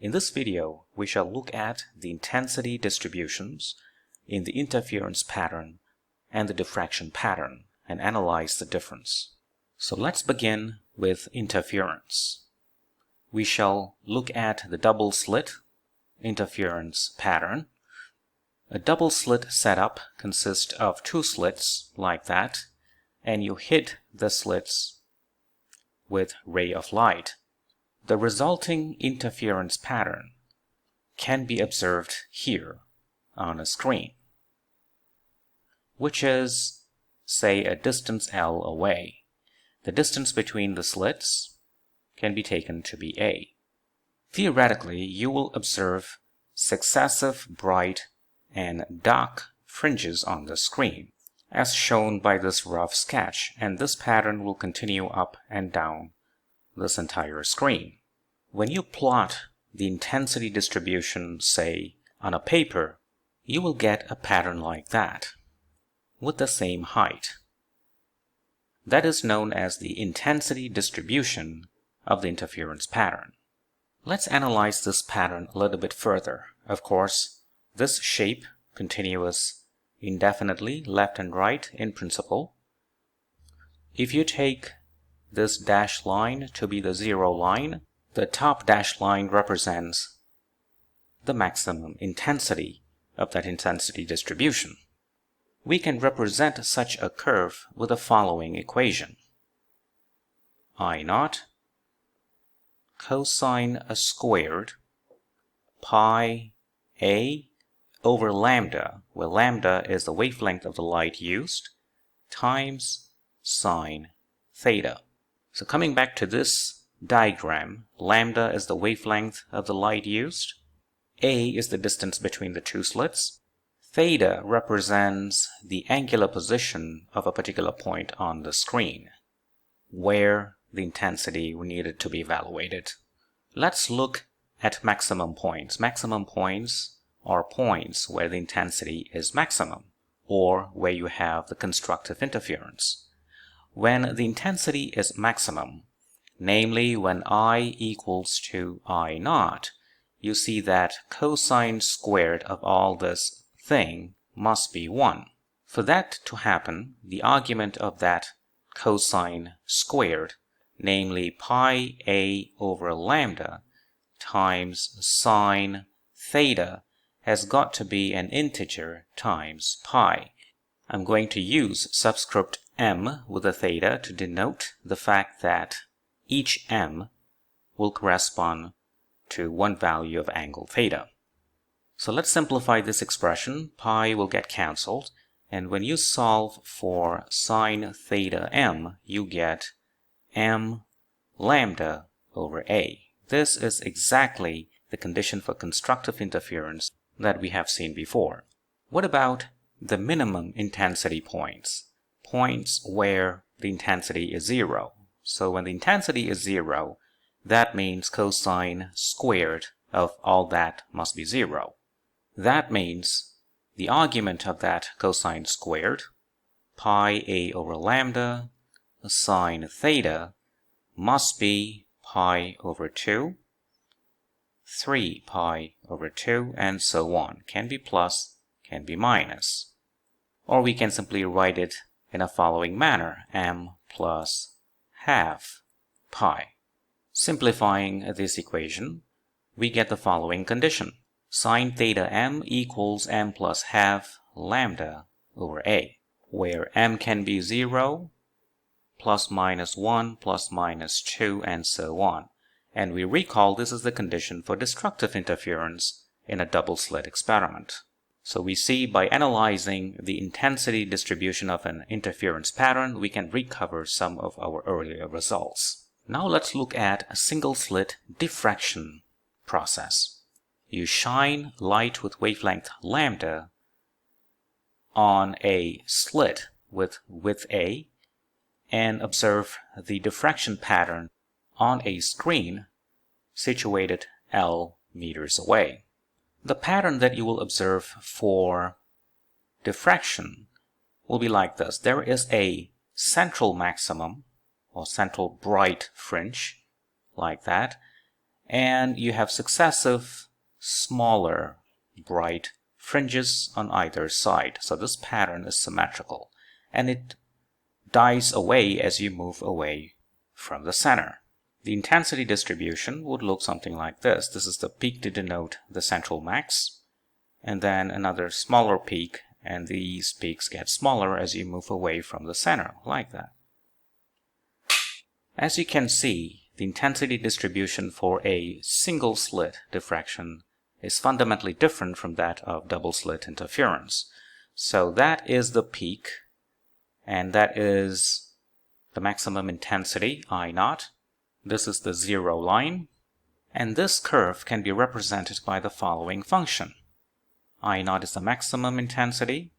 In this video, we shall look at the intensity distributions in the interference pattern and the diffraction pattern and analyze the difference. So let's begin with interference. We shall look at the double slit interference pattern. A double slit setup consists of two slits like that, and you hit the slits with ray of light. The resulting interference pattern can be observed here on a screen, which is, say, a distance L away. The distance between the slits can be taken to be A. Theoretically, you will observe successive bright and dark fringes on the screen, as shown by this rough sketch, and this pattern will continue up and down this entire screen. When you plot the intensity distribution, say, on a paper, you will get a pattern like that, with the same height. That is known as the intensity distribution of the interference pattern. Let's analyze this pattern a little bit further. Of course, this shape continuous indefinitely left and right in principle. If you take this dashed line to be the zero line, the top dashed line represents the maximum intensity of that intensity distribution. We can represent such a curve with the following equation. I naught cosine squared pi a over lambda, where lambda is the wavelength of the light used, times sine theta. So coming back to this diagram, lambda is the wavelength of the light used, a is the distance between the two slits, theta represents the angular position of a particular point on the screen, where the intensity needed to be evaluated. Let's look at maximum points. Maximum points are points where the intensity is maximum, or where you have the constructive interference. When the intensity is maximum, namely when I equals to I naught, you see that cosine squared of all this thing must be 1. For that to happen, the argument of that cosine squared, namely pi a over lambda times sine theta, has got to be an integer times pi. I'm going to use subscript m with a theta to denote the fact that each m will correspond to one value of angle theta. So let's simplify this expression. Pi will get cancelled, and when you solve for sine theta m, you get m lambda over a. This is exactly the condition for constructive interference that we have seen before. What about the minimum intensity points? Points where the intensity is 0. So when the intensity is 0, that means cosine squared of all that must be 0. That means the argument of that cosine squared, pi a over lambda sine theta, must be pi over 2, 3 pi over 2, and so on. Can be plus, can be minus. Or we can simply write it in a following manner, m plus half pi. Simplifying this equation, we get the following condition. Sine theta m equals m plus half lambda over a, where m can be 0, plus minus 1, plus minus 2, and so on. And we recall this is the condition for destructive interference in a double slit experiment. So we see by analyzing the intensity distribution of an interference pattern, we can recover some of our earlier results. Now let's look at a single slit diffraction process. You shine light with wavelength lambda on a slit with width a and observe the diffraction pattern on a screen situated L meters away. The pattern that you will observe for diffraction will be like this. There is a central maximum or central bright fringe like that, and you have successive smaller bright fringes on either side. So this pattern is symmetrical, and it dies away as you move away from the center. The intensity distribution would look something like this. This is the peak to denote the central max, and then another smaller peak, and these peaks get smaller as you move away from the center, like that. As you can see, the intensity distribution for a single slit diffraction is fundamentally different from that of double slit interference. So that is the peak, and that is the maximum intensity, I0. This is the zero line, and this curve can be represented by the following function. I0 is the maximum intensity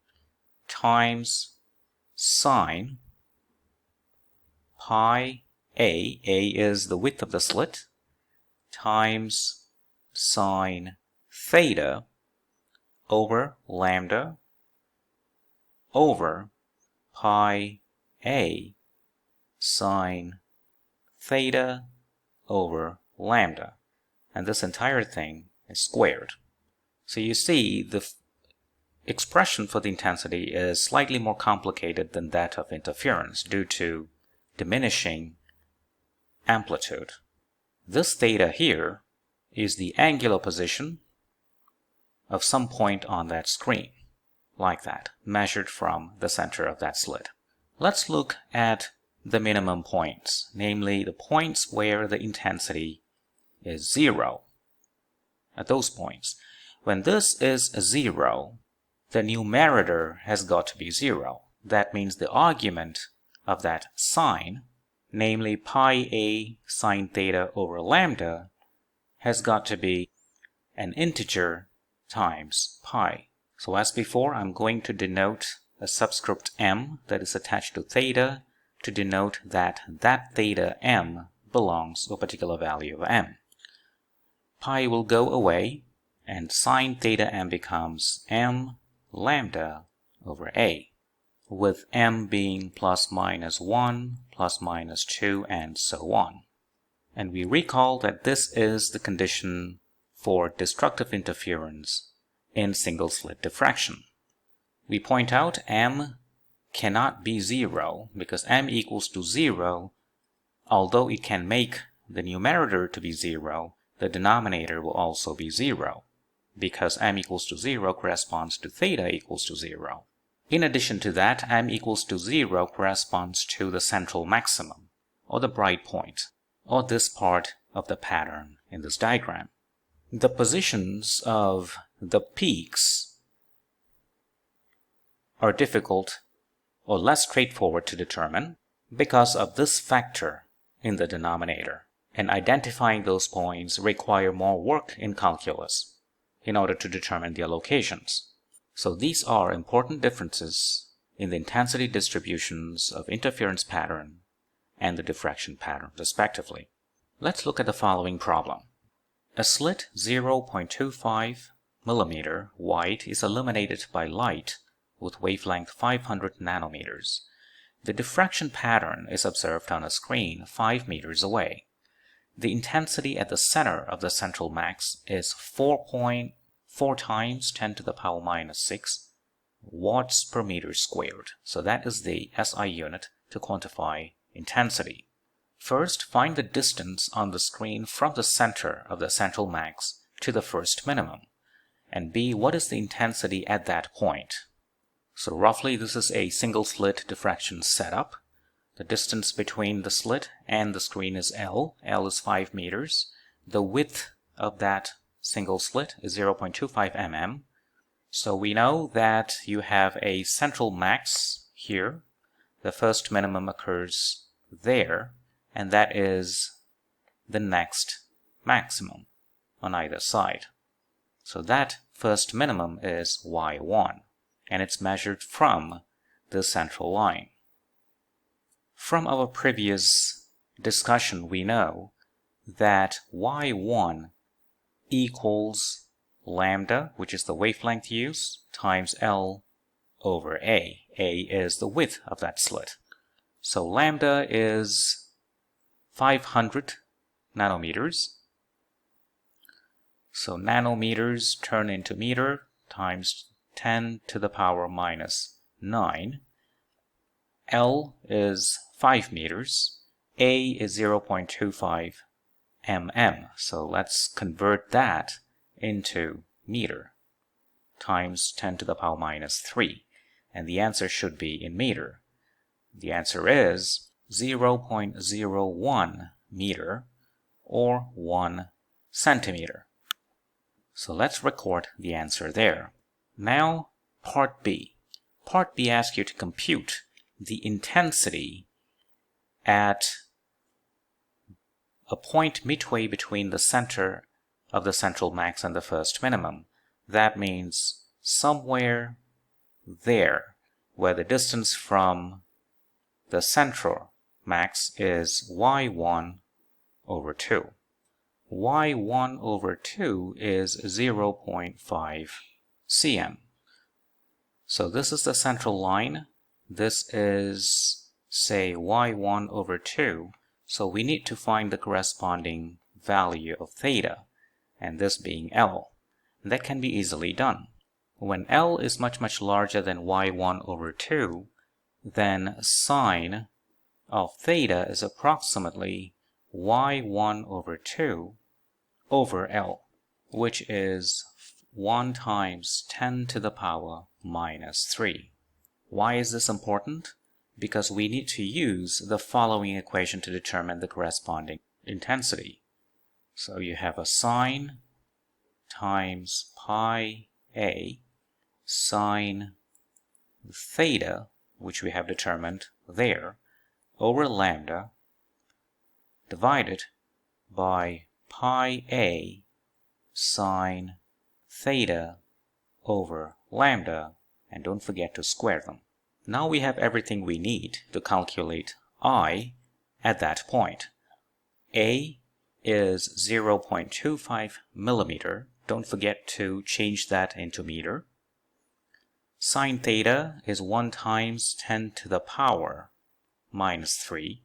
times sine pi A is the width of the slit, times sine theta over lambda over pi A sine theta over lambda. And this entire thing is squared. So you see the expression for the intensity is slightly more complicated than that of interference due to diminishing amplitude. This theta here is the angular position of some point on that screen, like that, measured from the center of that slit. Let's look at the minimum points, namely the points where the intensity is zero. At those points, when this is 0, the numerator has got to be 0. That means the argument of that sine, namely pi A sine theta over lambda, has got to be an integer times pi. So as before, I'm going to denote a subscript m that is attached to theta to denote that theta m belongs to a particular value of m. Pi will go away, and sine theta m becomes m lambda over a, with m being plus minus 1, plus minus 2, and so on. And we recall that this is the condition for destructive interference in single slit diffraction. We point out m cannot be 0 because m equals to 0, although it can make the numerator to be 0, the denominator will also be 0, because m equals to 0 corresponds to theta equals to 0. In addition to that, m equals to 0 corresponds to the central maximum, or the bright point, or this part of the pattern in this diagram. The positions of the peaks are difficult or less straightforward to determine because of this factor in the denominator, and identifying those points require more work in calculus in order to determine their locations. So these are important differences in the intensity distributions of interference pattern and the diffraction pattern, respectively. Let's look at the following problem. A slit 0.25 millimeter wide is illuminated by light with wavelength 500 nanometers. The diffraction pattern is observed on a screen 5 meters away. The intensity at the center of the central max is 4.4 times 10 to the power minus 6 watts per meter squared. So that is the SI unit to quantify intensity. First, find the distance on the screen from the center of the central max to the first minimum. And B, what is the intensity at that point? So roughly this is a single slit diffraction setup. The distance between the slit and the screen is L. L is 5 meters. The width of that single slit is 0.25 mm. So we know that you have a central max here. The first minimum occurs there, and that is the next maximum on either side. So that first minimum is Y1, and it's measured from the central line. From our previous discussion, we know that Y1 equals lambda, which is the wavelength used, times L over A. A is the width of that slit. So lambda is 500 nanometers, So nanometers turn into meter times 10 to the power minus 9. L is 5 meters. A is 0.25 mm. So let's convert that into meter times 10 to the power minus 3. And the answer should be in meter. The answer is 0.01 meter or 1 centimeter. So let's record the answer there. Now, part B. Part B asks you to compute the intensity at a point midway between the center of the central max and the first minimum. That means somewhere there, where the distance from the central max is y1 over 2. y1 over 2 is 0.5 cm. So this is the central line. This is, say, y1 over 2. So we need to find the corresponding value of theta, and this being L. That can be easily done. When L is much larger than y1 over 2, then sine of theta is approximately y1 over 2 over L, which is 1 times 10 to the power minus 3. Why is this important? Because we need to use the following equation to determine the corresponding intensity. So you have a sine times pi a sine theta, which we have determined there, over lambda divided by pi a sine theta over lambda, and don't forget to square them. Now we have everything we need to calculate I at that point. A is 0.25 millimeter. Don't forget to change that into meter. Sine theta is 1 times 10 to the power minus 3.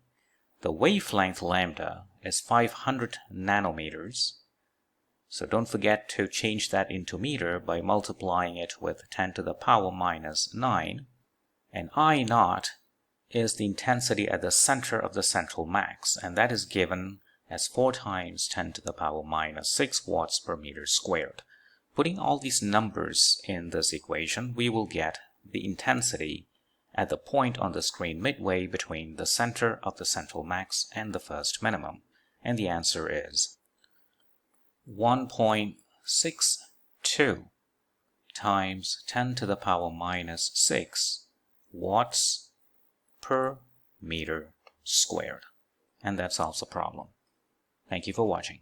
The wavelength lambda is 500 nanometers. So don't forget to change that into meter by multiplying it with 10 to the power minus 9. And I naught is the intensity at the center of the central max, and that is given as 4 times 10 to the power minus 6 watts per meter squared. Putting all these numbers in this equation, we will get the intensity at the point on the screen midway between the center of the central max and the first minimum. And the answer is 1.62 times 10 to the power minus 6 watts per meter squared. And that solves the problem. Thank you for watching.